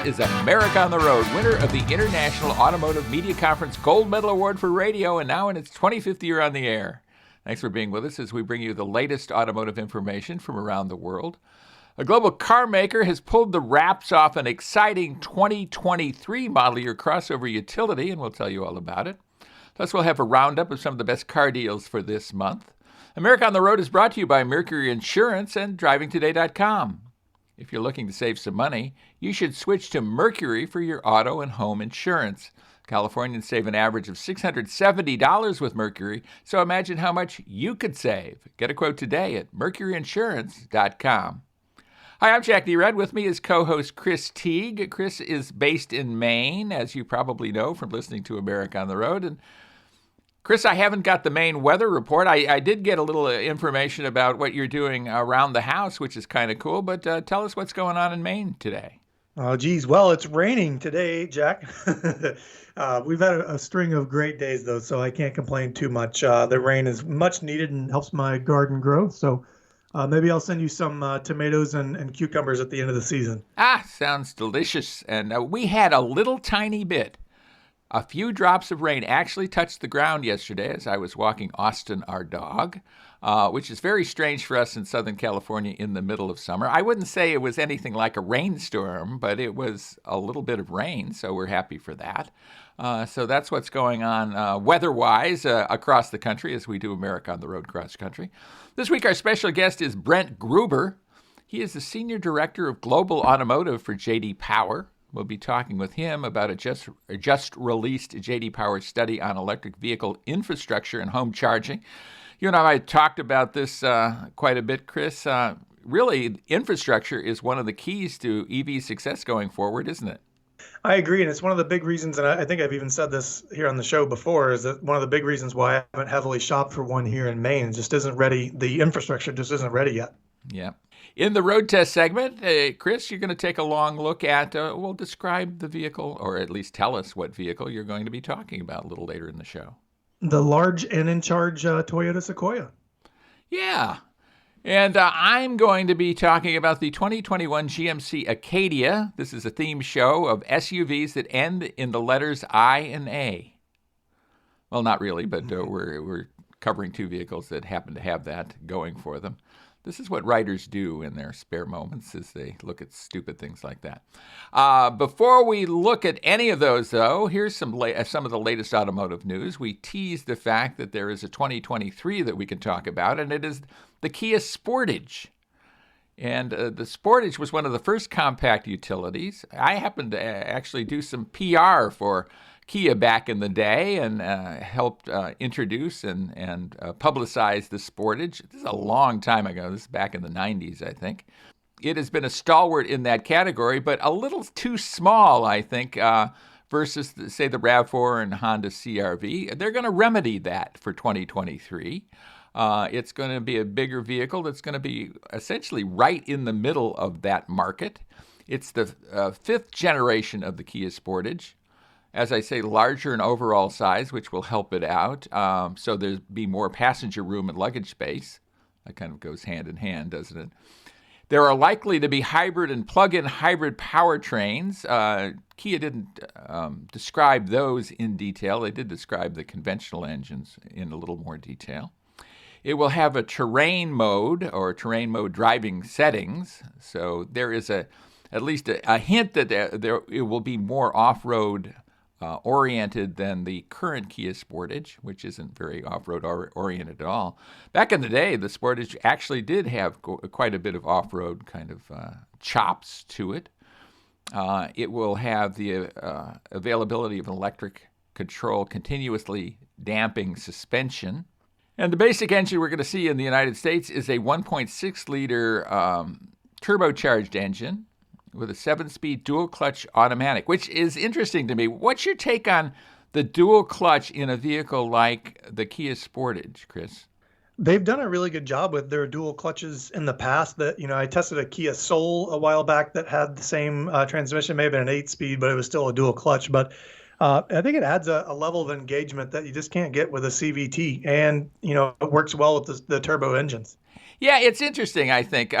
is America on the Road, winner of the International Automotive Media Conference Gold Medal Award for Radio, and now in its 25th year on the air. Thanks for being with us as we bring you the latest automotive information from around the world. A global car maker has pulled the wraps off an exciting 2023 model year crossover utility, and we'll tell you all about it. Plus, we'll have a roundup of some of the best car deals for this month. America on the Road is brought to you by Mercury Insurance and DrivingToday.com. If you're looking to save some money, you should switch to Mercury for your auto and home insurance. Californians save an average of $670 with Mercury, so imagine how much you could save. Get a quote today at mercuryinsurance.com. Hi, I'm Jack Nerad. With me is co-host Chris Teague. Chris is based in Maine, as you probably know from listening to America on the Road. And Chris, I haven't got the Maine weather report. I did get a little information about what you're doing around the house, which is kind of cool. But tell us what's going on in Maine today. Oh, geez. Well, it's raining today, Jack. We've had a string of great days, though, so I can't complain too much. The rain is much needed and helps my garden grow. So maybe I'll send you some tomatoes and cucumbers at the end of the season. Sounds delicious. And we had a little tiny bit. A few drops of rain actually touched the ground yesterday as I was walking Austin, our dog, which is very strange for us in Southern California in the middle of summer. I wouldn't say it was anything like a rainstorm, but it was a little bit of rain, so we're happy for that. So that's what's going on weather-wise across the country as we do America on the Road cross country. This week, our special guest is Brent Gruber. He is the Senior Director of Global Automotive for J.D. Power. We'll be talking with him about a just-released J.D. Power study on electric vehicle infrastructure and home charging. You and I talked about this quite a bit, Chris. Really, infrastructure is one of the keys to EV success going forward, isn't it? I agree, and it's one of the big reasons, and I think I've even said this here on the show before, is that one of the big reasons why I haven't heavily shopped for one here in Maine. It just isn't ready. The infrastructure just isn't ready yet. Yeah. In the road test segment, Chris, you're going to take a long look at, we'll describe the vehicle, or at least tell us what vehicle you're going to be talking about a little later in the show. The large and in-charge Toyota Sequoia. Yeah. And I'm going to be talking about the 2021 GMC Acadia. This is a theme show of SUVs that end in the letters I and A. Well, not really, but we're covering two vehicles that happen to have that going for them. This is what writers do in their spare moments as they look at stupid things like that. Before we look at any of those, though, here's some of the latest automotive news. We teased the fact that there is a 2023 that we can talk about, and it is the Kia Sportage. And the Sportage was one of the first compact utilities. I happened to actually do some PR for Kia back in the day and helped introduce and publicize the Sportage. This is a long time ago. This is back in the 90s, I think. It has been a stalwart in that category, but a little too small, I think, versus, say, the RAV4 and Honda CR-V. They're going to remedy that for 2023. It's going to be a bigger vehicle that's going to be essentially right in the middle of that market. It's the fifth generation of the Kia Sportage. As I say, larger in overall size, which will help it out. So there'll be more passenger room and luggage space. That kind of goes hand in hand, doesn't it? There are likely to be hybrid and plug-in hybrid powertrains. Kia didn't describe those in detail. They did describe the conventional engines in a little more detail. It will have a terrain mode or terrain mode driving settings. So there is at least a hint that it will be more off-road oriented than the current Kia Sportage, which isn't very off-road oriented at all. Back in the day, the Sportage actually did have quite a bit of off-road kind of chops to it. It will have the availability of an electric control continuously damping suspension. And the basic engine we're going to see in the United States is a 1.6-liter turbocharged engine with a 7-speed dual-clutch automatic, which is interesting to me. What's your take on the dual clutch in a vehicle like the Kia Sportage, Chris? They've done a really good job with their dual clutches in the past. That I tested a Kia Soul a while back that had the same transmission, maybe an 8-speed, but it was still a dual clutch. But I think it adds a level of engagement that you just can't get with a CVT, and it works well with the turbo engines. Yeah, it's interesting, I think.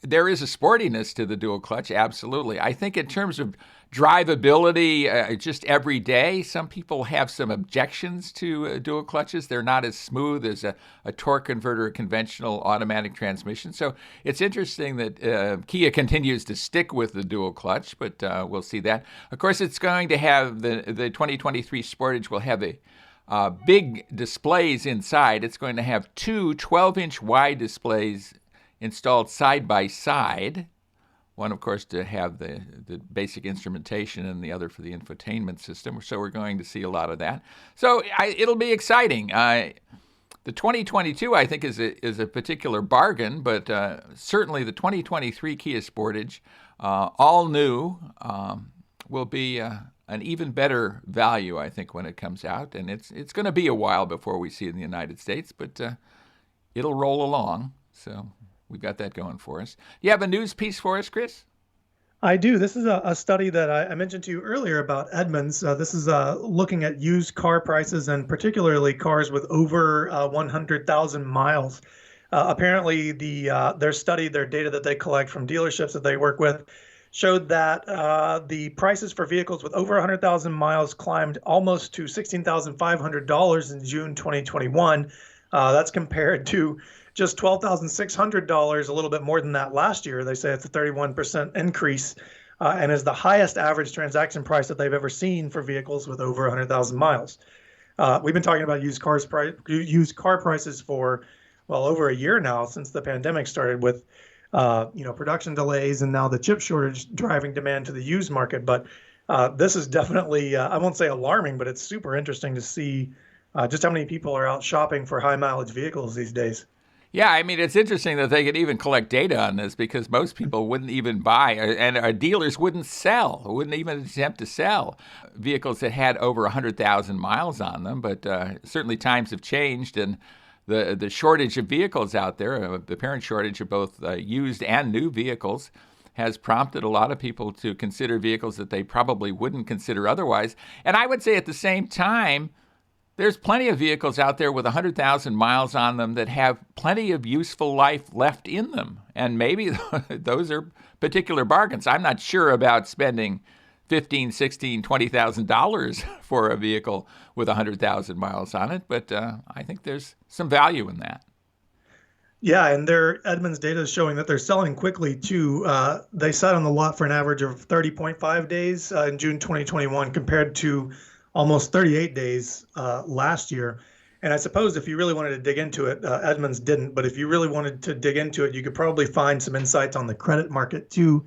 There is a sportiness to the dual clutch, absolutely. I think in terms of drivability, just every day, some people have some objections to dual clutches. They're not as smooth as a torque converter, a conventional automatic transmission. So it's interesting that Kia continues to stick with the dual clutch, but we'll see that. Of course, it's going to have the 2023 Sportage will have a big displays inside. It's going to have two 12-inch wide displays installed side by side. One, of course, to have the basic instrumentation and the other for the infotainment system. So we're going to see a lot of that. So it'll be exciting. The 2022, I think, is a particular bargain, but certainly the 2023 Kia Sportage, all new, will be an even better value, I think, when it comes out. And it's going to be a while before we see it in the United States, but it'll roll along. So we've got that going for us. You have a news piece for us, Chris? I do. This is a study that I mentioned to you earlier about Edmunds. This is looking at used car prices and particularly cars with over 100,000 miles. Apparently, their study, their data that they collect from dealerships that they work with, showed that the prices for vehicles with over 100,000 miles climbed almost to $16,500 in June 2021. That's compared to just $12,600, a little bit more than that last year. They say it's a 31% increase and is the highest average transaction price that they've ever seen for vehicles with over 100,000 miles. We've been talking about used car prices for, well, over a year now, since the pandemic started, with production delays and now the chip shortage driving demand to the used market. But this is definitely, I won't say alarming, but it's super interesting to see just how many people are out shopping for high mileage vehicles these days. Yeah, I mean, it's interesting that they could even collect data on this, because most people wouldn't even buy, and our dealers wouldn't even attempt to sell vehicles that had over 100,000 miles on them. But certainly times have changed, and the shortage of vehicles out there, the apparent shortage of both used and new vehicles, has prompted a lot of people to consider vehicles that they probably wouldn't consider otherwise. And I would say at the same time, there's plenty of vehicles out there with 100,000 miles on them that have plenty of useful life left in them. And maybe those are particular bargains. I'm not sure about spending $15,000, $16,000, $20,000 for a vehicle with 100,000 miles on it, but I think there's some value in that. Yeah, and their Edmunds data is showing that they're selling quickly too. They sat on the lot for an average of 30.5 days in June 2021 compared to almost 38 days last year. And I suppose if you really wanted to dig into it, Edmunds didn't, but if you really wanted to dig into it, you could probably find some insights on the credit market too,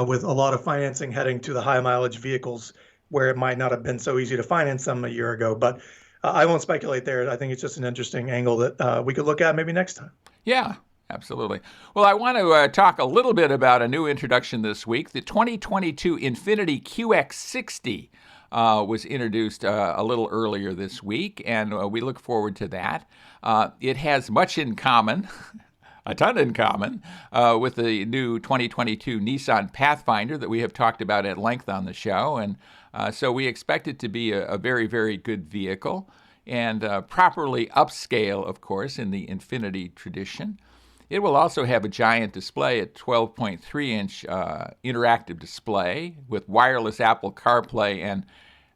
with a lot of financing heading to the high mileage vehicles where it might not have been so easy to finance them a year ago. But I won't speculate there. I think it's just an interesting angle that we could look at maybe next time. Yeah, absolutely. Well, I want to talk a little bit about a new introduction this week. The 2022 Infiniti Qx60 was introduced a little earlier this week, and we look forward to that. It has much in common, a ton in common, with the new 2022 Nissan Pathfinder that we have talked about at length on the show. And so we expect it to be a very, very good vehicle, and properly upscale, of course, in the Infiniti tradition. It will also have a giant display, a 12.3-inch interactive display with wireless Apple CarPlay and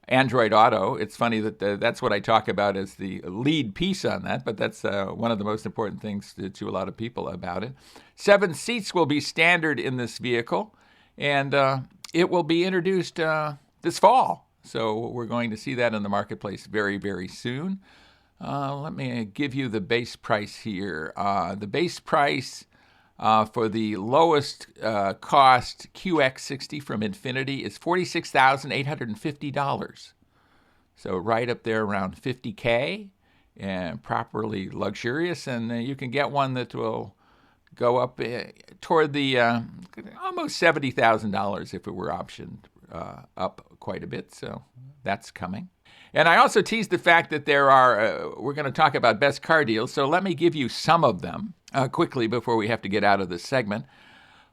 Android Auto. It's funny that that's what I talk about as the lead piece on that, but that's one of the most important things to a lot of people about it. 7 seats will be standard in this vehicle, and it will be introduced this fall. So we're going to see that in the marketplace very, very soon. Let me give you the base price here. The base price for the lowest cost QX60 from Infiniti is $46,850. So right up there around $50K, and properly luxurious. And you can get one that will go up toward the almost $70,000 if it were optioned up quite a bit. So that's coming. And I also teased the fact that there are, we're going to talk about best car deals, so let me give you some of them quickly before we have to get out of this segment.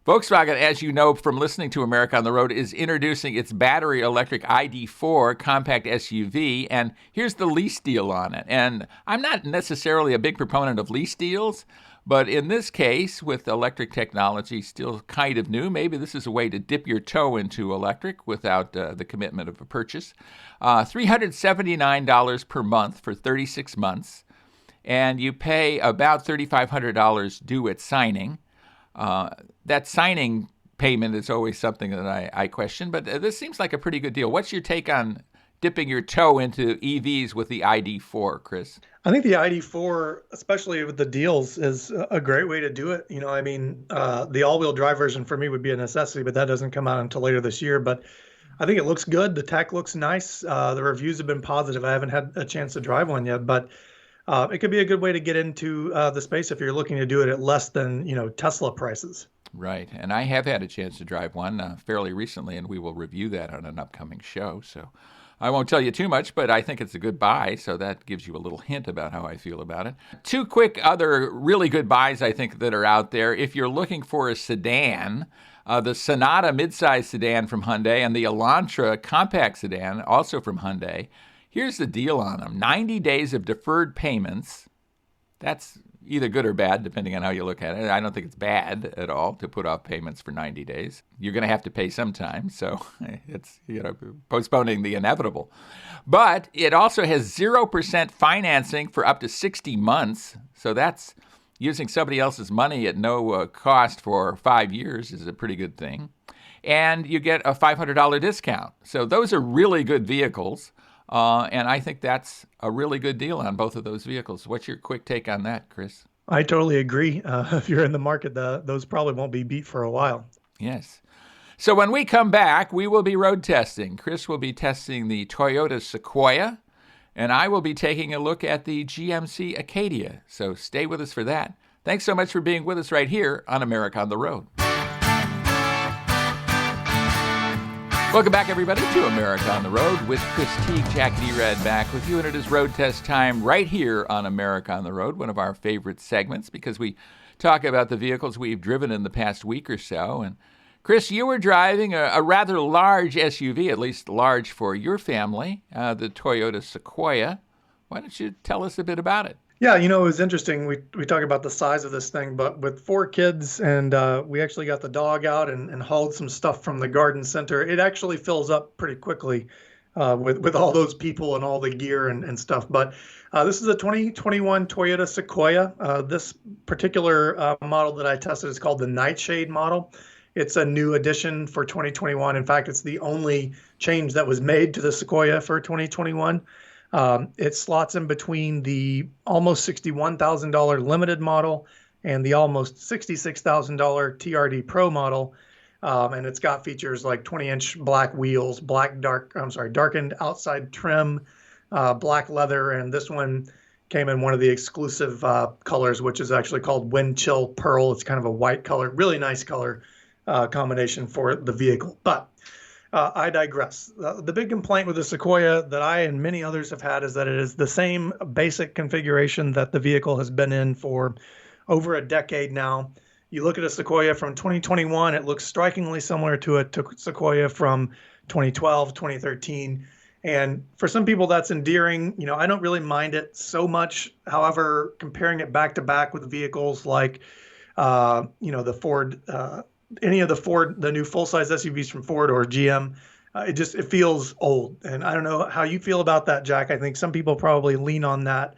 Volkswagen, as you know from listening to America on the Road, is introducing its battery electric ID4 compact SUV, and here's the lease deal on it. And I'm not necessarily a big proponent of lease deals, But in this case, with electric technology still kind of new, maybe this is a way to dip your toe into electric without the commitment of a purchase. $379 per month for 36 months, and you pay about $3,500 due at signing. That signing payment is always something that I question, but this seems like a pretty good deal. What's your take on dipping your toe into EVs with the ID4, Chris? I think the ID4, especially with the deals, is a great way to do it. I mean, the all-wheel drive version for me would be a necessity, but that doesn't come out until later this year. But I think it looks good. The tech looks nice. The reviews have been positive. I haven't had a chance to drive one yet, but it could be a good way to get into the space if you're looking to do it at less than, Tesla prices. Right. And I have had a chance to drive one fairly recently, and we will review that on an upcoming show. So I won't tell you too much, but I think it's a good buy, so that gives you a little hint about how I feel about it. Two quick other really good buys, I think, that are out there. If you're looking for a sedan, the Sonata midsize sedan from Hyundai and the Elantra compact sedan, also from Hyundai, here's the deal on them. 90 days of deferred payments. That's either good or bad, depending on how you look at it. I don't think it's bad at all to put off payments for 90 days. You're going to have to pay sometime, so it's postponing the inevitable. But it also has 0% financing for up to 60 months, so that's using somebody else's money at no cost for 5 years is a pretty good thing. And you get a $500 discount. So those are really good vehicles. And I think that's a really good deal on both of those vehicles. What's your quick take on that, Chris? I totally agree. If you're in the market, those probably won't be beat for a while. Yes. So when we come back, we will be road testing. Chris will be testing the Toyota Sequoia, and I will be taking a look at the GMC Acadia. So stay with us for that. Thanks so much for being with us right here on America on the Road. Welcome back, everybody, to America on the Road with Chris Teague, Jack Nerad back with you. And it is road test time right here on America on the Road, one of our favorite segments because we talk about the vehicles we've driven in the past week or so. And Chris, you were driving a rather large SUV, at least large for your family, the Toyota Sequoia. Why don't you tell us a bit about it? Yeah, it was interesting. We talk about the size of this thing, but with 4 kids and we actually got the dog out and hauled some stuff from the garden center, it actually fills up pretty quickly with all those people and all the gear and stuff. But this is a 2021 Toyota Sequoia. This particular model that I tested is called the Nightshade model. It's a new addition for 2021. In fact, it's the only change that was made to the Sequoia for 2021. It slots in between the almost $61,000 limited model and the almost $66,000 TRD Pro model. And it's got features like 20-inch black wheels, darkened outside trim, black leather, and this one came in one of the exclusive colors, which is actually called Wind Chill Pearl. It's kind of a white color, really nice color combination for the vehicle. But I digress. The big complaint with the Sequoia that I and many others have had is that it is the same basic configuration that the vehicle has been in for over a decade now. You look at a Sequoia from 2021, it looks strikingly similar to a Sequoia from 2012, 2013. And for some people, that's endearing. I don't really mind it so much. However, comparing it back to back with vehicles like, the Ford, any of the new full-size SUVs from Ford or GM, it feels old. And I don't know how you feel about that, Jack. I think some people probably lean on that,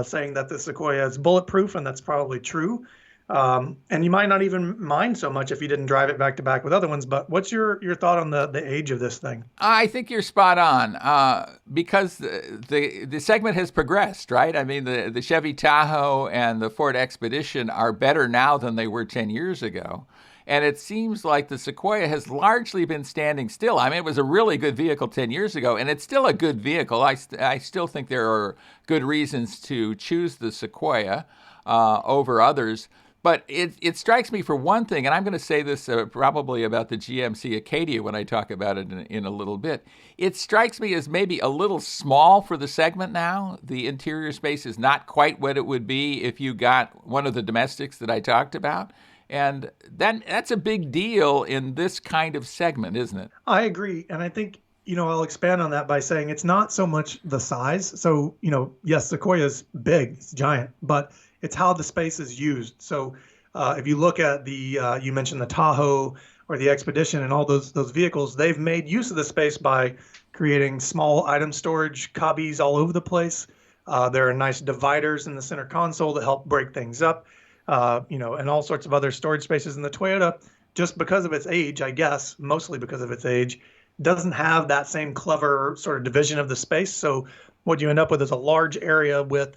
saying that the Sequoia is bulletproof, and that's probably true. And you might not even mind so much if you didn't drive it back to back with other ones. But what's your thought on the age of this thing? I think you're spot on because the segment has progressed, right? I mean, the Chevy Tahoe and the Ford Expedition are better now than they were 10 years ago. And it seems like the Sequoia has largely been standing still. I mean, it was a really good vehicle 10 years ago, and it's still a good vehicle. I still think there are good reasons to choose the Sequoia over others. But it strikes me for one thing, and I'm going to say this probably about the GMC Acadia when I talk about it in a little bit. It strikes me as maybe a little small for the segment now. The interior space is not quite what it would be if you got one of the domestics that I talked about. And that's a big deal in this kind of segment, isn't it? I agree. And I think, I'll expand on that by saying it's not so much the size. So, yes, Sequoia's big, it's giant, but It's how the space is used. So if you look at you mentioned the Tahoe or the Expedition and all those vehicles, they've made use of the space by creating small item storage cubbies all over the place. There are nice dividers in the center console that help break things up, and all sorts of other storage spaces. In the Toyota, just because of its age, I guess, mostly because of its age, doesn't have that same clever sort of division of the space. So what you end up with is a large area with,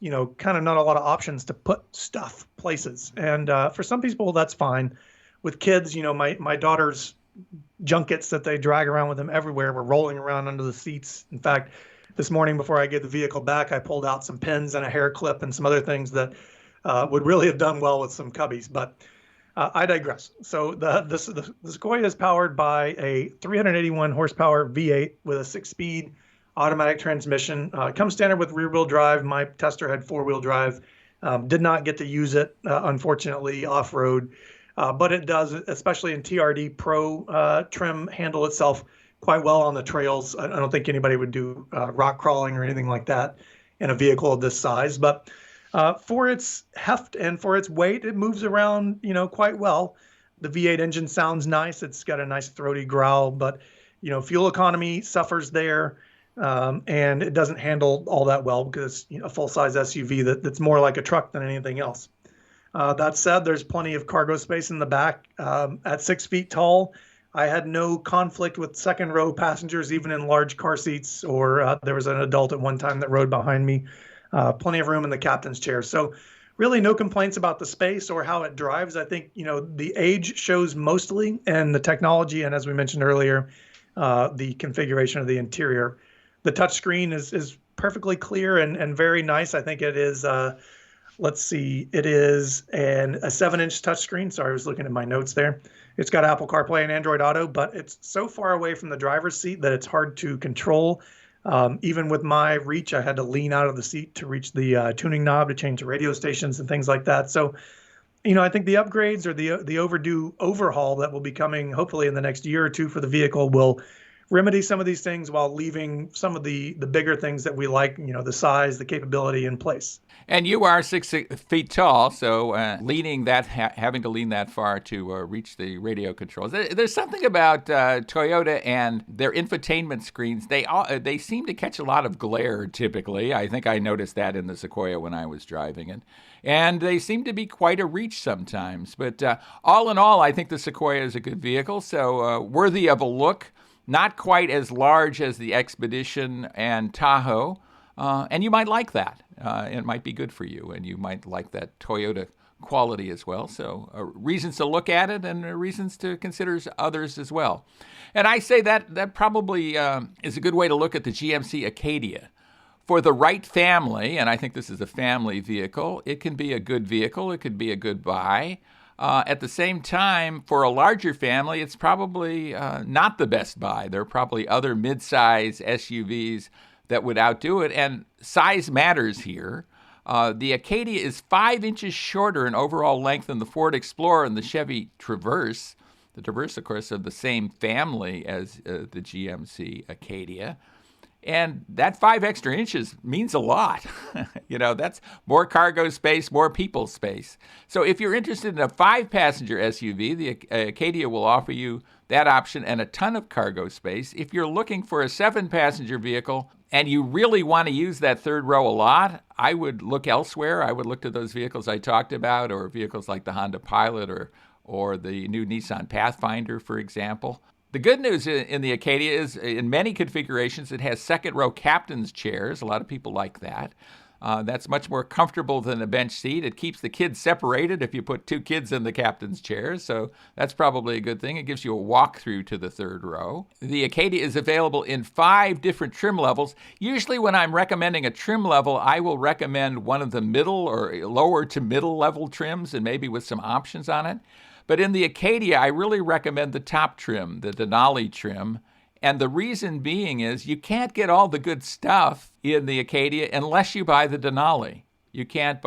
kind of not a lot of options to put stuff places. And for some people, that's fine. With kids, my daughter's junkets that they drag around with them everywhere were rolling around under the seats. In fact, this morning before I gave the vehicle back, I pulled out some pins and a hair clip and some other things that would really have done well with some cubbies. But I digress. So the Sequoia is powered by a 381 horsepower V8 with a 6-speed automatic transmission. It comes standard with rear-wheel drive. My tester had 4-wheel drive. Did not get to use it, unfortunately, off-road. But it does, especially in TRD Pro trim, handle itself quite well on the trails. I don't think anybody would do rock crawling or anything like that in a vehicle of this size. But for its heft and for its weight, it moves around, quite well. The V8 engine sounds nice. It's got a nice throaty growl, but, fuel economy suffers there. And it doesn't handle all that well because it's a full-size SUV that's more like a truck than anything else. That said, there's plenty of cargo space in the back. At 6 feet tall, I had no conflict with second row passengers, even in large car seats, or there was an adult at one time that rode behind me. Plenty of room in the captain's chair. So really no complaints about the space or how it drives. I think, the age shows mostly, and the technology, and as we mentioned earlier, the configuration of the interior. The touchscreen is perfectly clear and very nice. I think it is, it is a 7-inch touchscreen. Sorry, I was looking at my notes there. It's got Apple CarPlay and Android Auto, but it's so far away from the driver's seat that it's hard to control. Even with my reach, I had to lean out of the seat to reach the tuning knob to change the radio stations and things like that. So, I think the upgrades or the overdue overhaul that will be coming hopefully in the next year or two for the vehicle will remedy some of these things while leaving some of the bigger things that we like, the size, the capability in place. And you are 6 feet tall, so having to lean that far to reach the radio controls. There's something about Toyota and their infotainment screens. They seem to catch a lot of glare typically. I think I noticed that in the Sequoia when I was driving it. And they seem to be quite a reach sometimes. But all in all, I think the Sequoia is a good vehicle, so worthy of a look. Not quite as large as the Expedition and Tahoe, and you might like that. It might be good for you, and you might like that Toyota quality as well. So reasons to look at it and reasons to consider others as well. And I say that probably is a good way to look at the GMC Acadia. For the right family, and I think this is a family vehicle, it can be a good vehicle. It could be a good buy. At the same time, for a larger family, it's probably not the best buy. There are probably other midsize SUVs that would outdo it, and size matters here. The Acadia is 5 inches shorter in overall length than the Ford Explorer and the Chevy Traverse. The Traverse, of course, of the same family as the GMC Acadia. And that 5 extra inches means a lot. That's more cargo space, more people space. So if you're interested in a 5-passenger SUV, the Acadia will offer you that option and a ton of cargo space. If you're looking for a 7-passenger vehicle and you really want to use that third row a lot, I would look elsewhere. I would look to those vehicles I talked about, or vehicles like the Honda Pilot or the new Nissan Pathfinder, for example. The good news in the Acadia is in many configurations, it has second-row captain's chairs. A lot of people like that. That's much more comfortable than a bench seat. It keeps the kids separated if you put 2 kids in the captain's chairs, so that's probably a good thing. It gives you a walk-through to the third row. The Acadia is available in 5 different trim levels. Usually when I'm recommending a trim level, I will recommend one of the middle or lower to middle level trims and maybe with some options on it. But in the Acadia, I really recommend the top trim, the Denali trim. And the reason being is you can't get all the good stuff in the Acadia unless you buy the Denali. You can't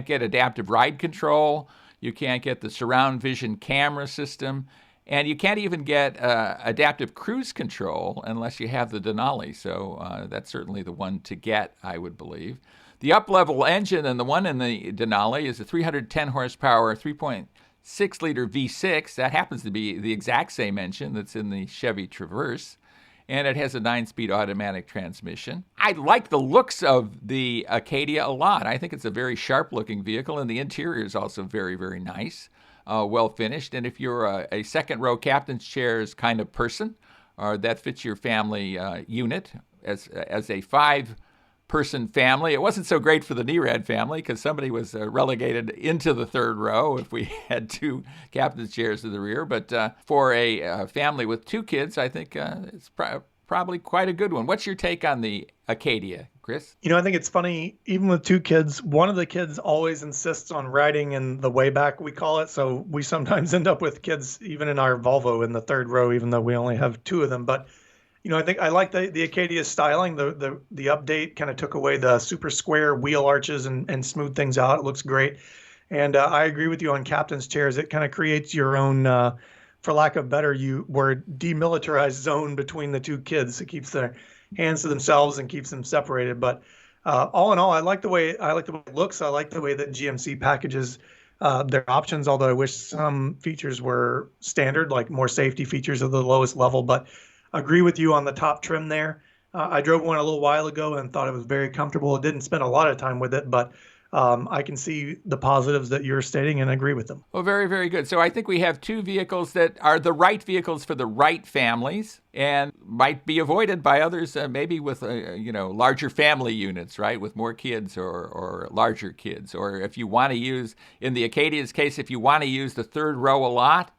get adaptive ride control. You can't get the surround vision camera system. And you can't even get adaptive cruise control unless you have the Denali. So that's certainly the one to get, I would believe. The up-level engine and the one in the Denali is a 310 horsepower, 3.6-liter V6. That happens to be the exact same engine that's in the Chevy Traverse. And it has a 9-speed automatic transmission. I like the looks of the Acadia a lot. I think it's a very sharp-looking vehicle, and the interior is also very, very nice, well-finished. And if you're a second-row captain's chairs kind of person, or that fits your family unit as a 5-person family. It wasn't so great for the Nerad family because somebody was relegated into the third row if we had 2 captain's chairs in the rear. But for a family with 2 kids, I think it's probably quite a good one. What's your take on the Acadia, Chris? I think it's funny, even with 2 kids, one of the kids always insists on riding in the way back, we call it. So we sometimes end up with kids, even in our Volvo, in the third row, even though we only have 2 of them. But I think I like the Acadia styling. The update kind of took away the super square wheel arches and smoothed things out. It looks great. And I agree with you on captain's chairs. It kind of creates your own, for lack of better word, demilitarized zone between the 2 kids. It keeps their hands to themselves and keeps them separated. But all in all, I like the way it looks. I like the way that GMC packages their options, although I wish some features were standard, like more safety features at the lowest level. But agree with you on the top trim there. I drove one a little while ago and thought it was very comfortable. I didn't spend a lot of time with it, but I can see the positives that you're stating and agree with them. Well, very, very good. So I think we have 2 vehicles that are the right vehicles for the right families and might be avoided by others, maybe with larger family units, right, with more kids or larger kids. Or if you want to use, in the Acadia's case, if you want to use the third row a lot,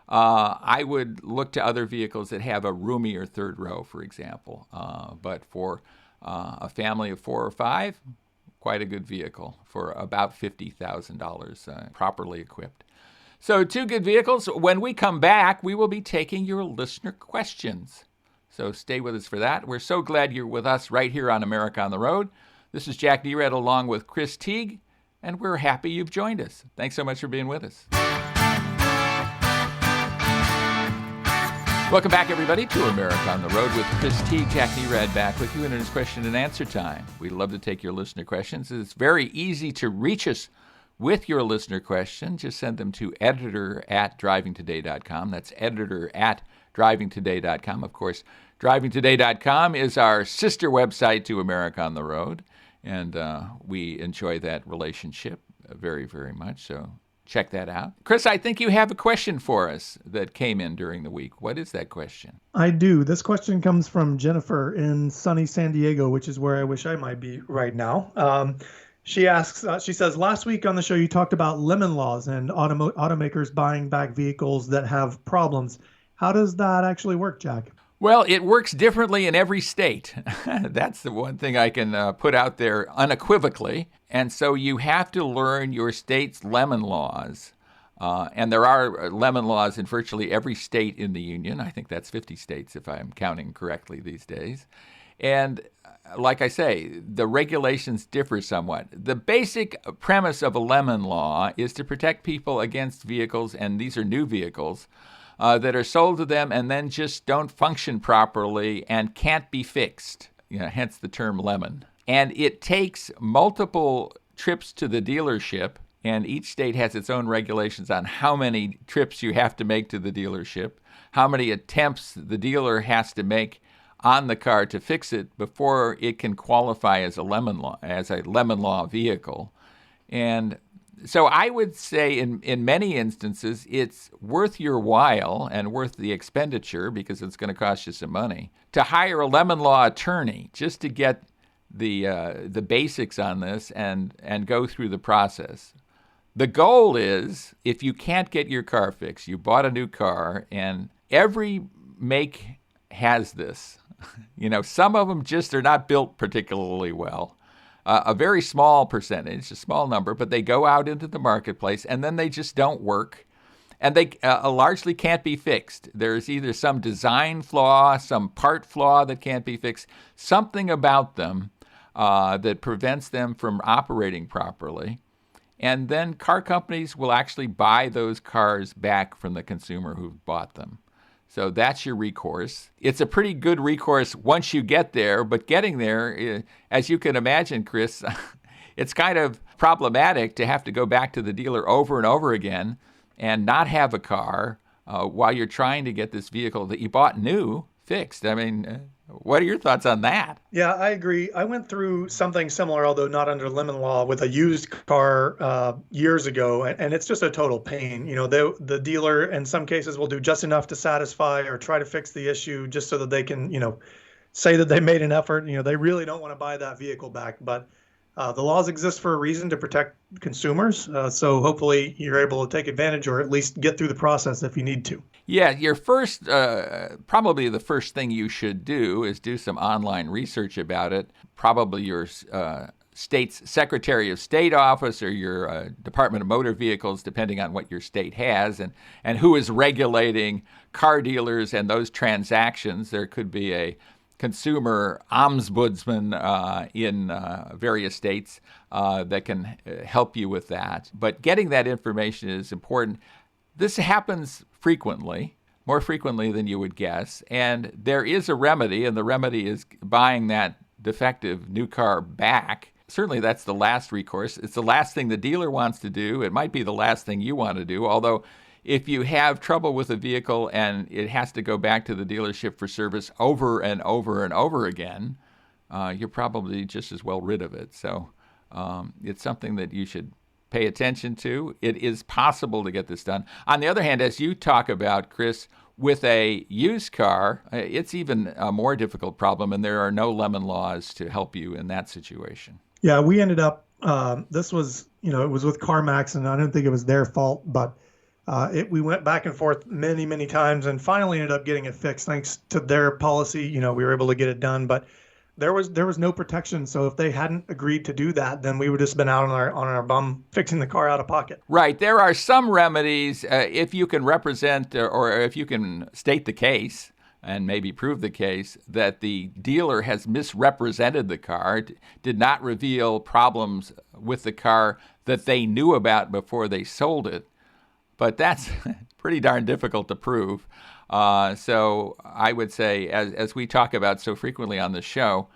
I would look to other vehicles that have a roomier third row, for example. But for a family of 4 or 5, quite a good vehicle for about $50,000, properly equipped. So 2 good vehicles. When we come back, we will be taking your listener questions. So stay with us for that. We're so glad you're with us right here on America on the Road. This is Jack Nerad along with Chris Teague, and we're happy you've joined us. Thanks so much for being with us. Welcome back, everybody, to America on the Road with Chris Teague. Jack Nerad back with you, and it's question and answer time. We'd love to take your listener questions. It's very easy to reach us with your listener question. Just send them to editor@drivingtoday.com. That's editor@drivingtoday.com. Of course, drivingtoday.com is our sister website to America on the Road, and we enjoy that relationship very, very much. So check that out. Chris, I think you have a question for us that came in during the week. What is that question? I do. This question comes from Jennifer in sunny San Diego, which is where I wish I might be right now. She asks, she says, last week on the show, you talked about lemon laws and automakers buying back vehicles that have problems. How does that actually work, Jack? Well, it works differently in every state. That's the one thing I can put out there unequivocally. And so you have to learn your state's lemon laws. And there are lemon laws in virtually every state in the union. I think that's 50 states, if I'm counting correctly these days. And like I say, the regulations differ somewhat. The basic premise of a lemon law is to protect people against vehicles, and these are new vehicles, that are sold to them and then just don't function properly and can't be fixed, hence the term lemon. And it takes multiple trips to the dealership, and each state has its own regulations on how many trips you have to make to the dealership, how many attempts the dealer has to make on the car to fix it before it can qualify as a lemon law vehicle. And so I would say in many instances, it's worth your while and worth the expenditure, because it's going to cost you some money, to hire a lemon law attorney just to get the basics on this and go through the process. The goal is, if you can't get your car fixed, you bought a new car, and every make has this. Some of them just are not built particularly well. A very small percentage, a small number, but they go out into the marketplace and then they just don't work. And they largely can't be fixed. There's either some design flaw, some part flaw that can't be fixed, something about them that prevents them from operating properly. And then car companies will actually buy those cars back from the consumer who bought them. So that's your recourse. It's a pretty good recourse once you get there, but getting there, as you can imagine, Chris, it's kind of problematic to have to go back to the dealer over and over again and not have a car while you're trying to get this vehicle that you bought new fixed. I mean, what are your thoughts on that? Yeah, I agree. I went through something similar, although not under lemon law, with a used car years ago, and it's just a total pain. The dealer in some cases will do just enough to satisfy or try to fix the issue just so that they can, say that they made an effort. They really don't want to buy that vehicle back, but the laws exist for a reason, to protect consumers. So hopefully you're able to take advantage, or at least get through the process if you need to. Yeah, your first, probably the first thing you should do is do some online research about it. Probably your state's Secretary of State office or your Department of Motor Vehicles, depending on what your state has, and who is regulating car dealers and those transactions. There could be a consumer ombudsman in various states that can help you with that. But getting that information is important. This happens frequently, more frequently than you would guess, and there is a remedy, and the remedy is buying that defective new car back. Certainly that's the last recourse. It's the last thing the dealer wants to do. It might be the last thing you want to do, although if you have trouble with a vehicle and it has to go back to the dealership for service over and over and over again, you're probably just as well rid of it. So it's something that you should pay attention to. It is possible to get this done. On the other hand, as you talk about, Chris, with a used car, it's even a more difficult problem, and there are no lemon laws to help you in that situation. Yeah, we ended up, this was, it was with CarMax, and I don't think it was their fault, but we went back and forth many, many times, and finally ended up getting it fixed. Thanks to their policy, we were able to get it done, but there was no protection. So if they hadn't agreed to do that, then we would have just been out on our bum fixing the car out of pocket. Right. There are some remedies if you can represent or if you can state the case and maybe prove the case that the dealer has misrepresented the car, did not reveal problems with the car that they knew about before they sold it. But that's pretty darn difficult to prove. So I would say, as we talk about so frequently on the show,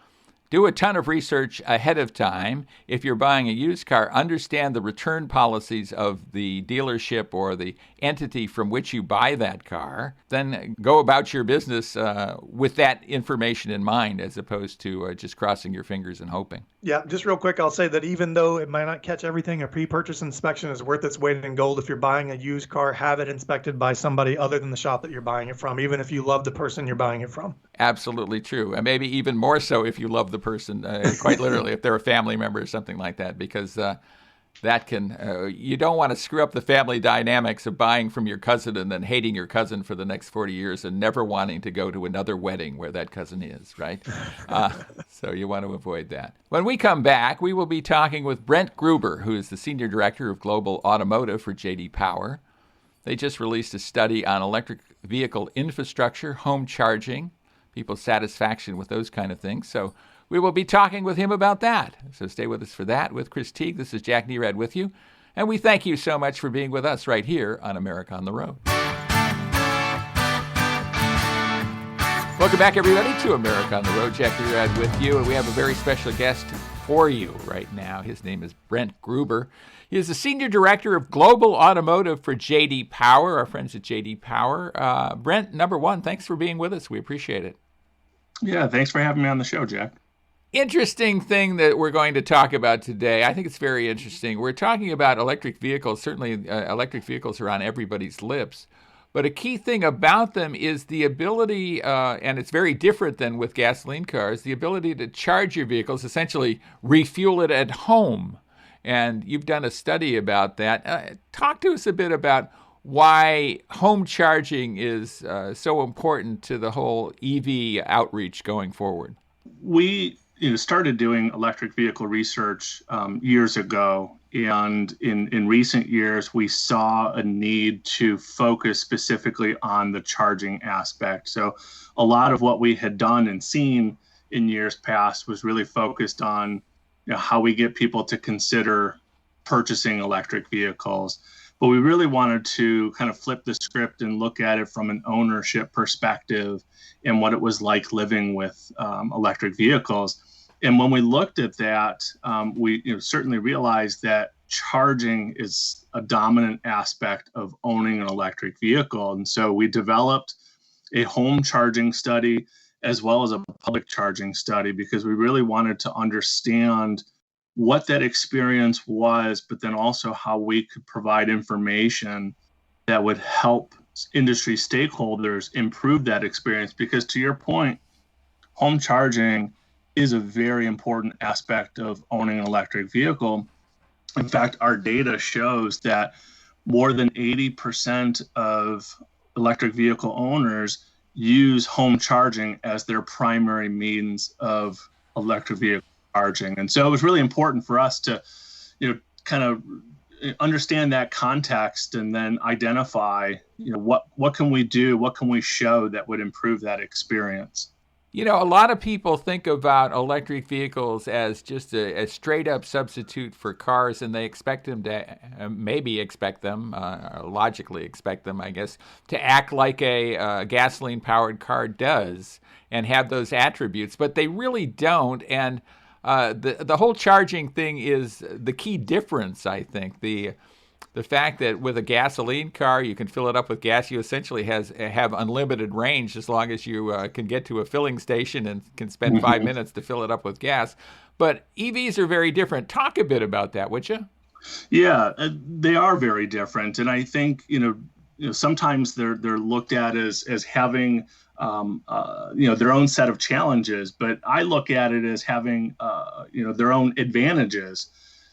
do a ton of research ahead of time. If you're buying a used car, understand the return policies of the dealership or the entity from which you buy that car. Then go about your business with that information in mind, as opposed to just crossing your fingers and hoping. Yeah, just real quick, I'll say that even though it might not catch everything, a pre-purchase inspection is worth its weight in gold. If you're buying a used car, have it inspected by somebody other than the shop that you're buying it from, even if you love the person you're buying it from. Absolutely true. And maybe even more so if you love the person, quite literally, if they're a family member or something like that, because that can, you don't want to screw up the family dynamics of buying from your cousin and then hating your cousin for the next 40 years and never wanting to go to another wedding where that cousin is, right? So you want to avoid that. When we come back, we will be talking with Brent Gruber, who is the Senior Director of Global Automotive for J.D. Power. They just released a study on electric vehicle infrastructure, home charging, people's satisfaction with those kind of things. So we will be talking with him about that. So stay with us for that. With Chris Teague, this is Jack Nerad with you. And we thank you so much for being with us right here on America on the Road. Welcome back, everybody, to America on the Road. Jack Nerad with you. And we have a very special guest for you right now. His name is Brent Gruber. He is the Senior Director of Global Automotive for J.D. Power, our friends at J.D. Power. Brent, number one, thanks for being with us. We appreciate it. Yeah, thanks for having me on the show, Jack. Interesting thing that we're going to talk about today. I think it's very interesting. We're talking about electric vehicles. Certainly, electric vehicles are on everybody's lips. But a key thing about them is the ability, and it's very different than with gasoline cars, the ability to charge your vehicles, essentially refuel it at home. And you've done a study about that. Talk to us a bit about why home charging is so important to the whole EV outreach going forward. We started doing electric vehicle research years ago, and in recent years, we saw a need to focus specifically on the charging aspect. So a lot of what we had done and seen in years past was really focused on how we get people to consider purchasing electric vehicles. But we really wanted to kind of flip the script and look at it from an ownership perspective and what it was like living with electric vehicles. And when we looked at that, we certainly realized that charging is a dominant aspect of owning an electric vehicle. And so we developed a home charging study as well as a public charging study, because we really wanted to understand what that experience was, but then also how we could provide information that would help industry stakeholders improve that experience. Because to your point, home charging is a very important aspect of owning an electric vehicle. In fact, our data shows that more than 80% of electric vehicle owners use home charging as their primary means of electric vehicle charging. And so it was really important for us to, kind of understand that context and then identify, what can we do, what can we show that would improve that experience. A lot of people think about electric vehicles as just a straight up substitute for cars, and they expect them to logically expect them, I guess, to act like a gasoline powered car does and have those attributes, but they really don't. And the whole charging thing is the key difference, I think. The fact that with a gasoline car, you can fill it up with gas, you essentially have unlimited range as long as you can get to a filling station and can spend 5 minutes to fill it up with gas. But EVs are very different. Talk a bit about that, would you? Yeah, they are very different. And I think, sometimes they're looked at as having, their own set of challenges. But I look at it as having, their own advantages.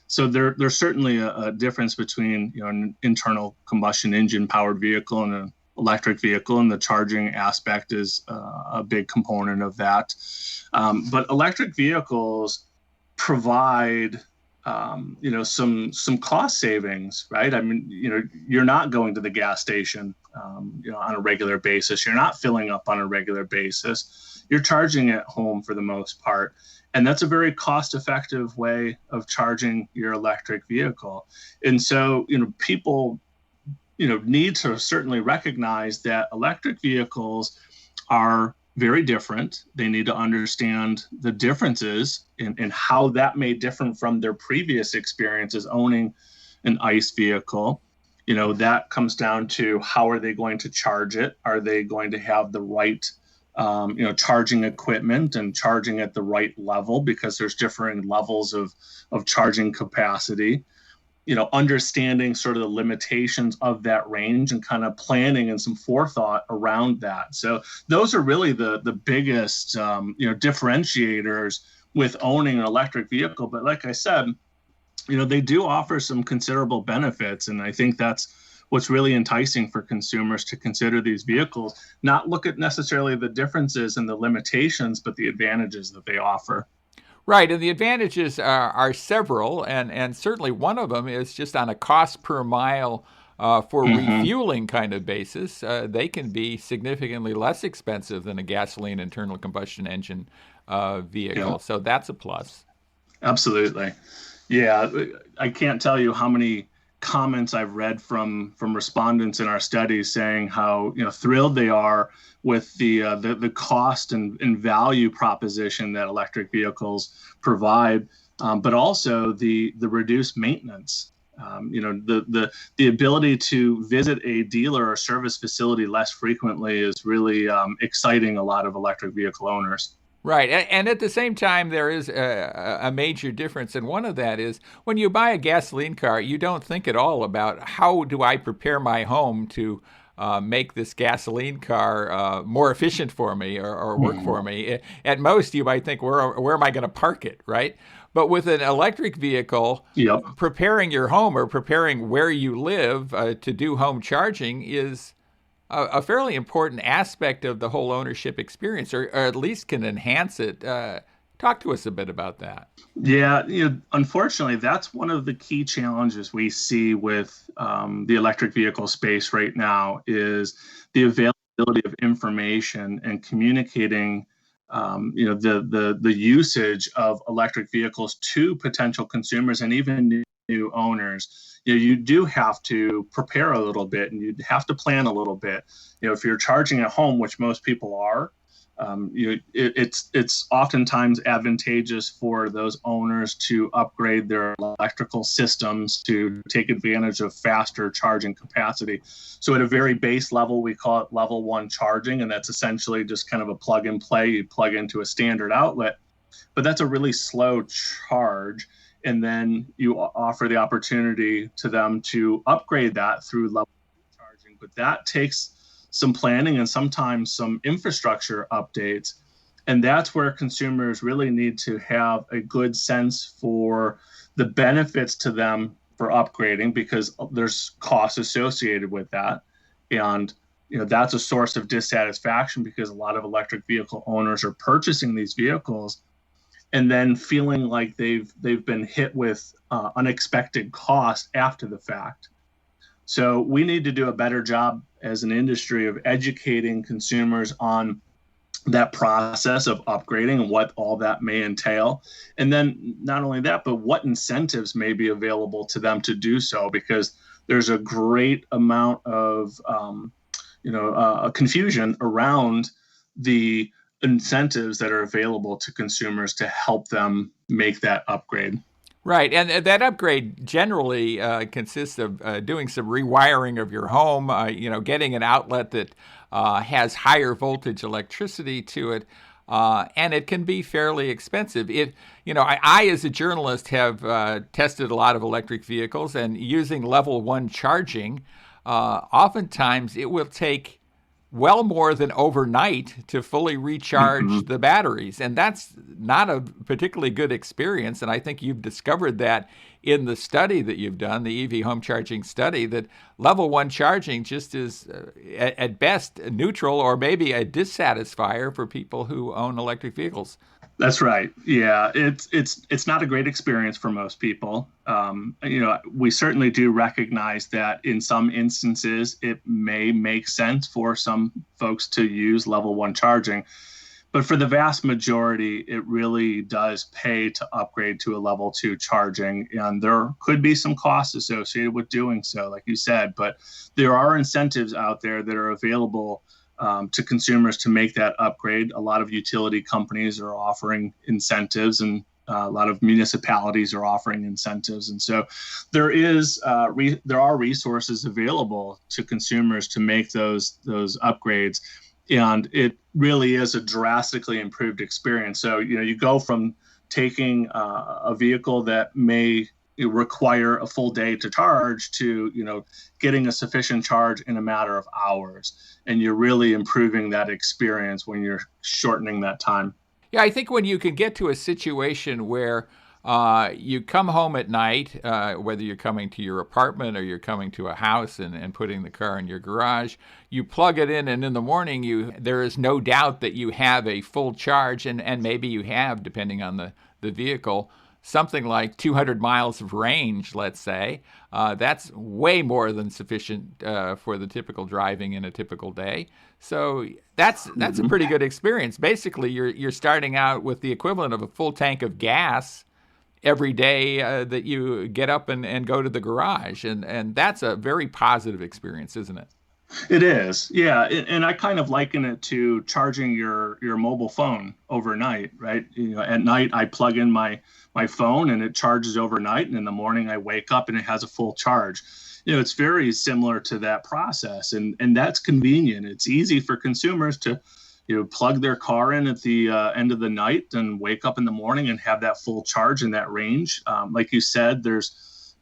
So there's certainly a difference between an internal combustion engine powered vehicle and an electric vehicle, and the charging aspect is a big component of that. But electric vehicles provide some cost savings, right? I mean, you're not going to the gas station on a regular basis. You're not filling up on a regular basis. You're charging at home for the most part. And that's a very cost-effective way of charging your electric vehicle. And so, people, need to certainly recognize that electric vehicles are very different. They need to understand the differences in how that may differ from their previous experiences owning an ICE vehicle. That comes down to how are they going to charge it? Are they going to have the right charging equipment and charging at the right level, because there's differing levels of charging capacity, understanding sort of the limitations of that range and kind of planning and some forethought around that. So those are really the biggest, differentiators with owning an electric vehicle. But like I said, they do offer some considerable benefits. And I think that's what's really enticing for consumers to consider these vehicles, not look at necessarily the differences and the limitations, but the advantages that they offer. Right, and the advantages are several, and certainly one of them is just on a cost per mile for refueling kind of basis. They can be significantly less expensive than a gasoline internal combustion engine vehicle, Yeah. So that's a plus. Absolutely. Yeah, I can't tell you how many comments I've read from respondents in our studies saying how thrilled they are with the cost and value proposition that electric vehicles provide, but also the reduced maintenance. The ability to visit a dealer or service facility less frequently is really exciting a lot of electric vehicle owners. Right, and at the same time, there is a major difference, and one of that is when you buy a gasoline car, you don't think at all about how do I prepare my home to make this gasoline car more efficient for me or work for me. At most, you might think, where am I going to park it, right? But with an electric vehicle, Yep. preparing your home or preparing where you live to do home charging is a fairly important aspect of the whole ownership experience, or at least can enhance it. Talk to us a bit about that. Yeah, unfortunately, that's one of the key challenges we see with the electric vehicle space right now is the availability of information and communicating, the usage of electric vehicles to potential consumers and even new owners. You do have to prepare a little bit and you have to plan a little bit. If you're charging at home, which most people are, It's oftentimes advantageous for those owners to upgrade their electrical systems to take advantage of faster charging capacity. So at a very base level, we call it level 1 charging, and that's essentially just kind of a plug and play. You plug into a standard outlet, but that's a really slow charge. And then you offer the opportunity to them to upgrade that through level 2 charging, but that takes some planning and sometimes some infrastructure updates. And that's where consumers really need to have a good sense for the benefits to them for upgrading, because there's costs associated with that. And that's a source of dissatisfaction, because a lot of electric vehicle owners are purchasing these vehicles and then feeling like they've been hit with unexpected cost after the fact. So we need to do a better job as an industry of educating consumers on that process of upgrading and what all that may entail. And then not only that, but what incentives may be available to them to do so, because there's a great amount of confusion around the incentives that are available to consumers to help them make that upgrade. Right, and that upgrade generally consists of doing some rewiring of your home, getting an outlet that has higher voltage electricity to it, and it can be fairly expensive. I as a journalist have tested a lot of electric vehicles, and using level 1 charging, oftentimes it will take well more than overnight to fully recharge the batteries. And that's not a particularly good experience. And I think you've discovered that in the study that you've done, the EV home charging study, that level 1 charging just is at best neutral, or maybe a dissatisfier for people who own electric vehicles. That's right. Yeah, it's not a great experience for most people. We certainly do recognize that in some instances it may make sense for some folks to use level 1 charging, but for the vast majority, it really does pay to upgrade to a level 2 charging, and there could be some costs associated with doing so, like you said. But there are incentives out there that are available to consumers to make that upgrade. A lot of utility companies are offering incentives, and a lot of municipalities are offering incentives. And so there are resources available to consumers to make those upgrades. And it really is a drastically improved experience. So, you go from taking a vehicle that may require a full day to charge to, getting a sufficient charge in a matter of hours. And you're really improving that experience when you're shortening that time. Yeah, I think when you can get to a situation where you come home at night, whether you're coming to your apartment or you're coming to a house and putting the car in your garage, you plug it in, and in the morning there is no doubt that you have a full charge, and maybe you have, depending on the vehicle, something like 200 miles of range, let's say. That's way more than sufficient for the typical driving in a typical day. So that's a pretty good experience. Basically, you're starting out with the equivalent of a full tank of gas every day that you get up and go to the garage. And that's a very positive experience, isn't it? It is, yeah. And I kind of liken it to charging your mobile phone overnight, right? At night I plug in my phone and it charges overnight, and in the morning I wake up and it has a full charge. It's very similar to that process, and that's convenient. It's easy for consumers to plug their car in at the end of the night and wake up in the morning and have that full charge in that range. Like you said, there's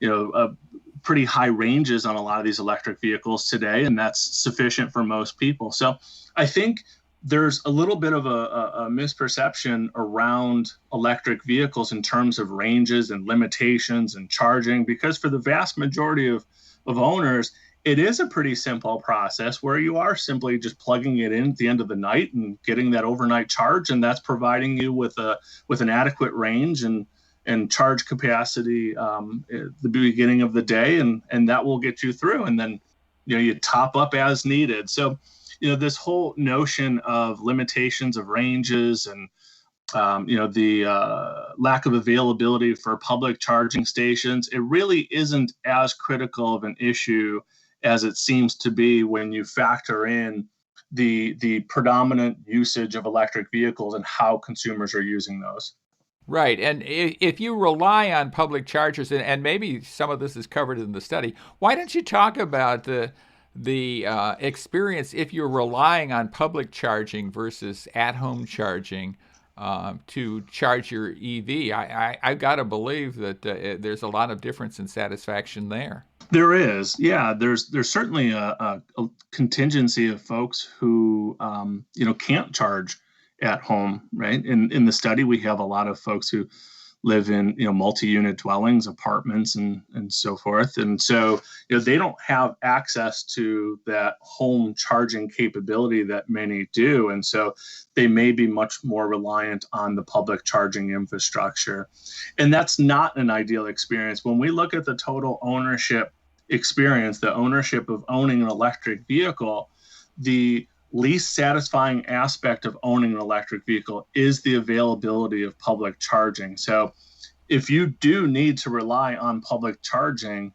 pretty high ranges on a lot of these electric vehicles today, and that's sufficient for most people. So I think there's a little bit of a misperception around electric vehicles in terms of ranges and limitations and charging, because for the vast majority of owners, it is a pretty simple process where you are simply just plugging it in at the end of the night and getting that overnight charge, and that's providing you with an adequate range and charge capacity at the beginning of the day, and that will get you through. And then you top up as needed. So this whole notion of limitations of ranges and the lack of availability for public charging stations, it really isn't as critical of an issue as it seems to be when you factor in the predominant usage of electric vehicles and how consumers are using those. Right. And if you rely on public chargers, and maybe some of this is covered in the study, why don't you talk about the experience if you're relying on public charging versus at-home charging to charge your EV? I've got to believe that there's a lot of difference in satisfaction there. There is, yeah. There's certainly a contingency of folks who can't charge at home, right? In the study, we have a lot of folks who live in multi-unit dwellings, apartments, and so forth, and so they don't have access to that home charging capability that many do, and so they may be much more reliant on the public charging infrastructure, and that's not an ideal experience. When we look at the total ownership experience, the ownership of owning an electric vehicle, the least satisfying aspect of owning an electric vehicle is the availability of public charging. So if you do need to rely on public charging,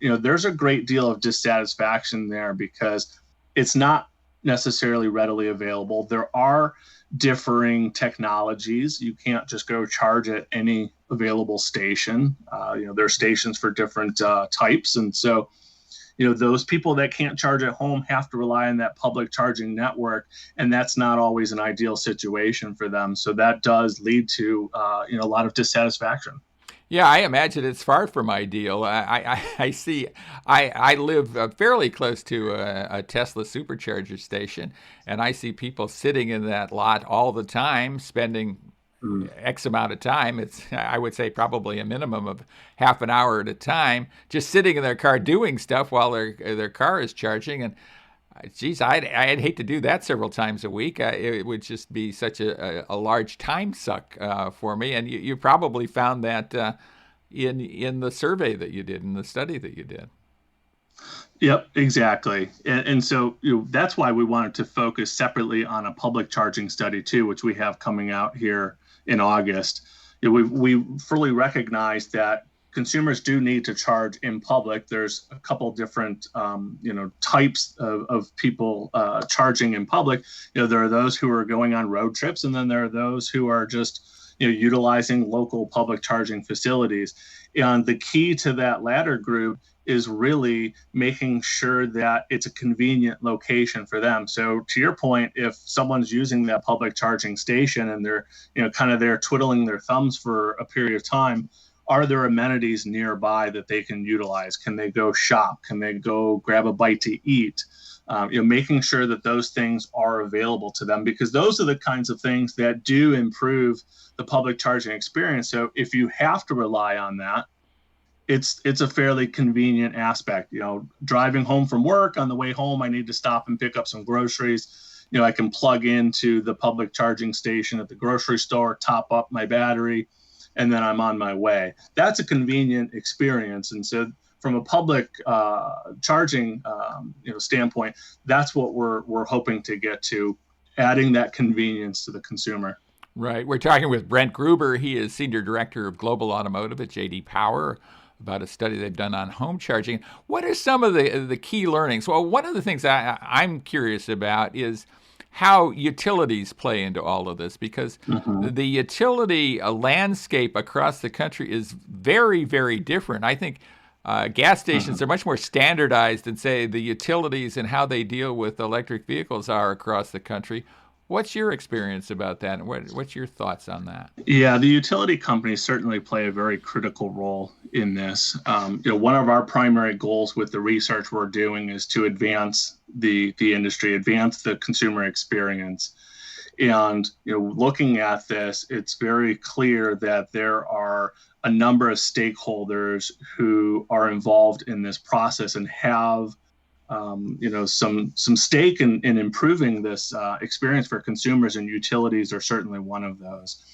there's a great deal of dissatisfaction there because it's not necessarily readily available. There are differing technologies. You can't just go charge at any available station. There are stations for different types. And so those people that can't charge at home have to rely on that public charging network, and that's not always an ideal situation for them. So that does lead to a lot of dissatisfaction. Yeah, I imagine it's far from ideal. I see. I live fairly close to a Tesla supercharger station, and I see people sitting in that lot all the time, spending X amount of time. It's, I would say, probably a minimum of half an hour at a time, just sitting in their car doing stuff while their car is charging. And geez, I'd hate to do that several times a week. It would just be such a large time suck for me. And you probably found that in the survey that you did, in the study that you did. Yep, exactly. And so that's why we wanted to focus separately on a public charging study too, which we have coming out here in August. We fully recognize that consumers do need to charge in public. There's a couple different types of people charging in public. There are those who are going on road trips, and then there are those who are just utilizing local public charging facilities. And the key to that latter group is really making sure that it's a convenient location for them. So to your point, if someone's using that public charging station and they're kind of there twiddling their thumbs for a period of time, are there amenities nearby that they can utilize? Can they go shop? Can they go grab a bite to eat? Making sure that those things are available to them, because those are the kinds of things that do improve the public charging experience. So if you have to rely on that, it's a fairly convenient aspect. Driving home from work, on the way home, I need to stop and pick up some groceries. I can plug into the public charging station at the grocery store, top up my battery, and then I'm on my way. That's a convenient experience. And so from a public charging standpoint, that's what we're hoping to get to, adding that convenience to the consumer. Right. We're talking with Brent Gruber. He is Senior Director of Global Automotive at J.D. Power, about a study they've done on home charging. What are some of the key learnings? Well, one of the things I'm curious about is how utilities play into all of this, because the utility landscape across the country is very, very different. I think gas stations are much more standardized than, say, the utilities and how they deal with electric vehicles are across the country. What's your experience about that, and what's your thoughts on that? Yeah, the utility companies certainly play a very critical role in this. One of our primary goals with the research we're doing is to advance the industry, advance the consumer experience. And looking at this, it's very clear that there are a number of stakeholders who are involved in this process and have some stake in improving this experience for consumers, and utilities are certainly one of those.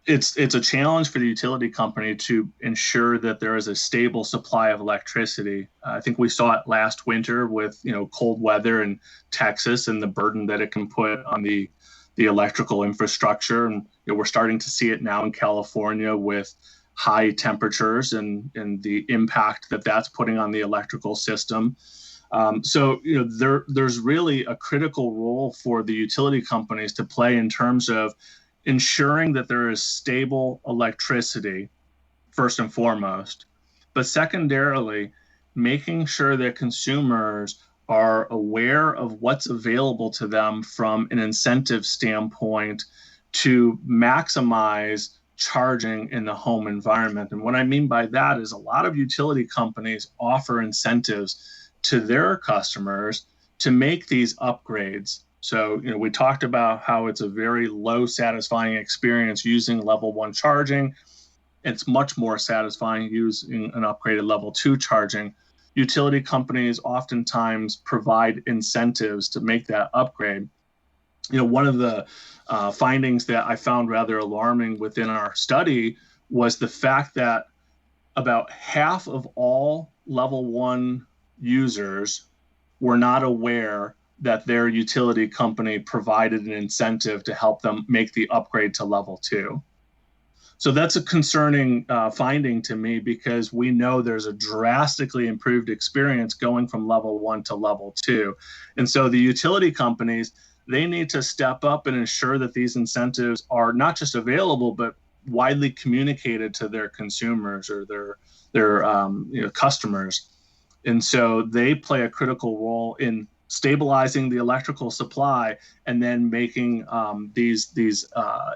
It's a challenge for the utility company to ensure that there is a stable supply of electricity. I think we saw it last winter with cold weather in Texas and the burden that it can put on the electrical infrastructure, and we're starting to see it now in California with high temperatures and the impact that that's putting on the electrical system. So there's really a critical role for the utility companies to play in terms of ensuring that there is stable electricity, first and foremost, but secondarily, making sure that consumers are aware of what's available to them from an incentive standpoint to maximize charging in the home environment. And what I mean by that is a lot of utility companies offer incentives to their customers to make these upgrades. So, we talked about how it's a very low satisfying experience using level 1 charging. It's much more satisfying using an upgraded level 2 charging. Utility companies oftentimes provide incentives to make that upgrade. One of the findings that I found rather alarming within our study was the fact that about half of all level 1 users were not aware that their utility company provided an incentive to help them make the upgrade to level 2. So that's a concerning finding to me, because we know there's a drastically improved experience going from level 1 to level 2. And so the utility companies, they need to step up and ensure that these incentives are not just available, but widely communicated to their consumers or their customers. And so they play a critical role in stabilizing the electrical supply and then making these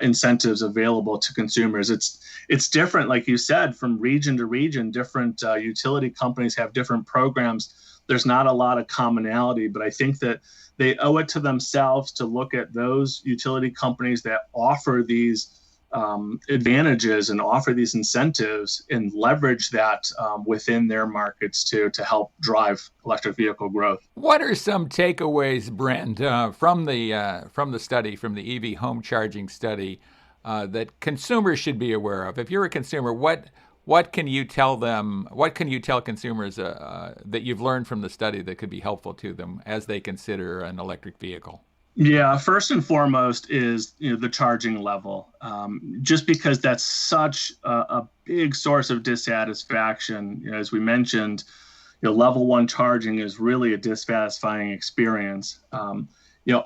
incentives available to consumers. It's different, like you said, from region to region. Different utility companies have different programs. There's not a lot of commonality, but I think that they owe it to themselves to look at those utility companies that offer these advantages and offer these incentives and leverage that within their markets to help drive electric vehicle growth. What are some takeaways, Brent, from the study, from the EV home charging study, that consumers should be aware of? If you're a consumer, what can you tell them? What can you tell consumers that you've learned from the study that could be helpful to them as they consider an electric vehicle? Yeah, first and foremost is the charging level. Just because that's such a big source of dissatisfaction, as we mentioned, level 1 charging is really a dissatisfying experience.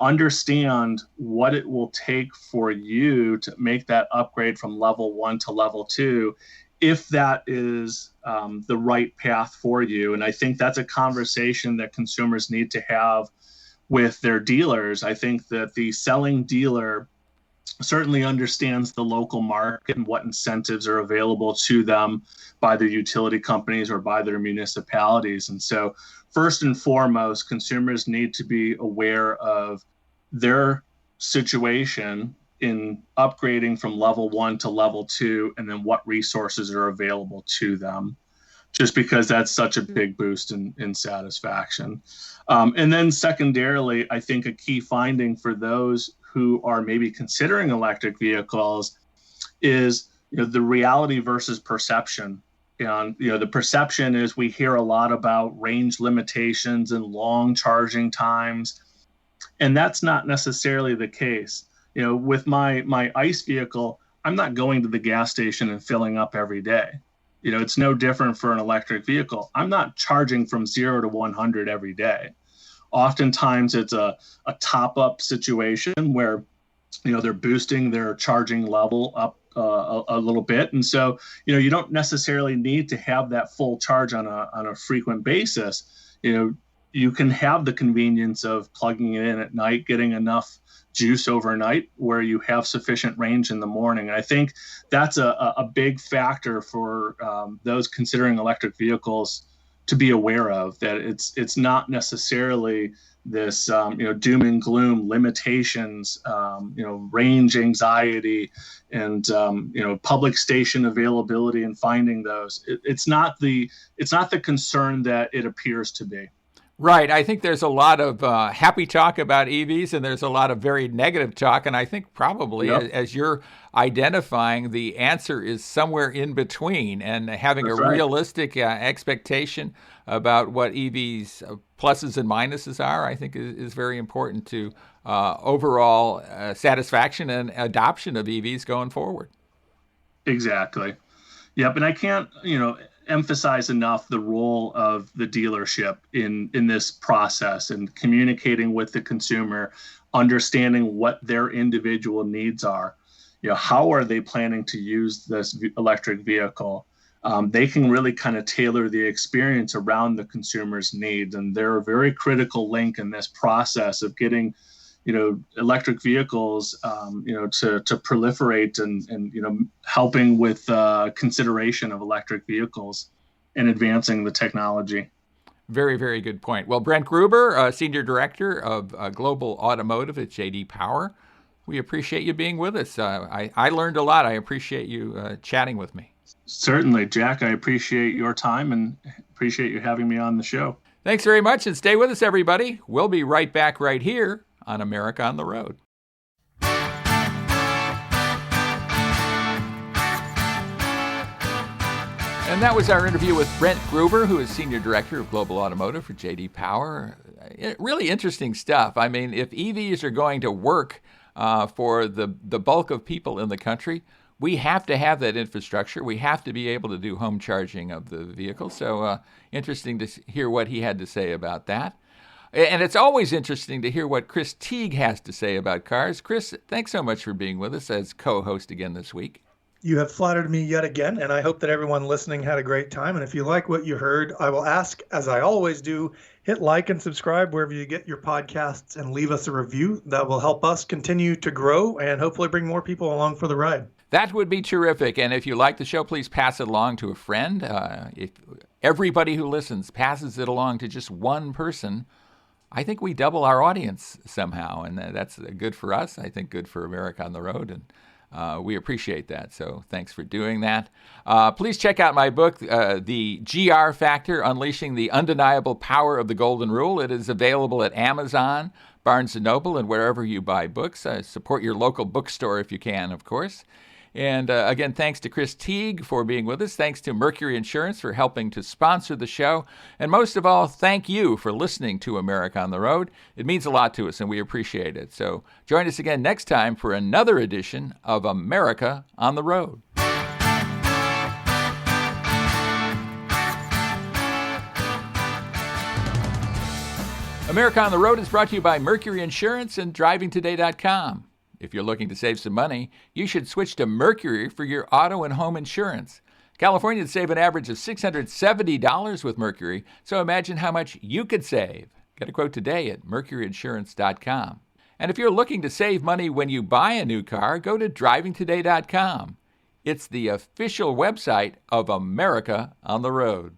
Understand what it will take for you to make that upgrade from level 1 to level 2, if that is the right path for you. And I think that's a conversation that consumers need to have with their dealers. I think that the selling dealer certainly understands the local market and what incentives are available to them by the utility companies or by their municipalities. And so first and foremost, consumers need to be aware of their situation in upgrading from level 1 to level 2, and then what resources are available to them, just because that's such a big boost in satisfaction. And then secondarily, I think a key finding for those who are maybe considering electric vehicles is the reality versus perception. And the perception is we hear a lot about range limitations and long charging times, and that's not necessarily the case. With my ICE vehicle, I'm not going to the gas station and filling up every day. It's no different for an electric vehicle. I'm not charging from 0 to 100 every day. Oftentimes it's a top-up situation where, they're boosting their charging level up a little bit. And so, you don't necessarily need to have that full charge on a frequent basis. You can have the convenience of plugging it in at night, getting enough juice overnight where you have sufficient range in the morning. And I think that's a big factor for those considering electric vehicles to be aware of, that it's not necessarily this doom and gloom limitations, range anxiety, and public station availability and finding those. It's not the concern that it appears to be. Right. I think there's a lot of happy talk about EVs, and there's a lot of very negative talk. And I think probably, as you're identifying, the answer is somewhere in between, and having a realistic expectation about what EVs pluses and minuses are, I think is very important to overall satisfaction and adoption of EVs going forward. Exactly. Yep. And I can't, emphasize enough the role of the dealership in this process and communicating with the consumer, understanding what their individual needs are. How are they planning to use this electric vehicle? They can really kind of tailor the experience around the consumer's needs. And they're a very critical link in this process of getting, electric vehicles, to proliferate and helping with consideration of electric vehicles and advancing the technology. Very, very good point. Well, Brent Gruber, Senior Director of Global Automotive at J.D. Power, we appreciate you being with us. I learned a lot. I appreciate you chatting with me. Certainly, Jack. I appreciate your time and appreciate you having me on the show. Thanks very much, and stay with us, everybody. We'll be right back right here on America on the Road. And that was our interview with Brent Gruber, who is Senior Director of Global Automotive for J.D. Power. Really interesting stuff. I mean, if EVs are going to work for the bulk of people in the country, we have to have that infrastructure. We have to be able to do home charging of the vehicle. So interesting to hear what he had to say about that. And it's always interesting to hear what Chris Teague has to say about cars. Chris, thanks so much for being with us as co-host again this week. You have flattered me yet again, and I hope that everyone listening had a great time. And if you like what you heard, I will ask, as I always do, hit like and subscribe wherever you get your podcasts and leave us a review. That will help us continue to grow and hopefully bring more people along for the ride. That would be terrific. And if you like the show, please pass it along to a friend. If everybody who listens passes it along to just one person, I think we double our audience somehow. And that's good for us. I think good for America on the Road. And we appreciate that. So thanks for doing that. Please check out my book, The GR Factor, Unleashing the Undeniable Power of the Golden Rule. It is available at Amazon, Barnes & Noble, and wherever you buy books. Support your local bookstore if you can, of course. And again, thanks to Chris Teague for being with us. Thanks to Mercury Insurance for helping to sponsor the show. And most of all, thank you for listening to America on the Road. It means a lot to us, and we appreciate it. So join us again next time for another edition of America on the Road. America on the Road is brought to you by Mercury Insurance and DrivingToday.com. If you're looking to save some money, you should switch to Mercury for your auto and home insurance. Californians save an average of $670 with Mercury, so imagine how much you could save. Get a quote today at mercuryinsurance.com. And if you're looking to save money when you buy a new car, go to drivingtoday.com. It's the official website of America on the Road.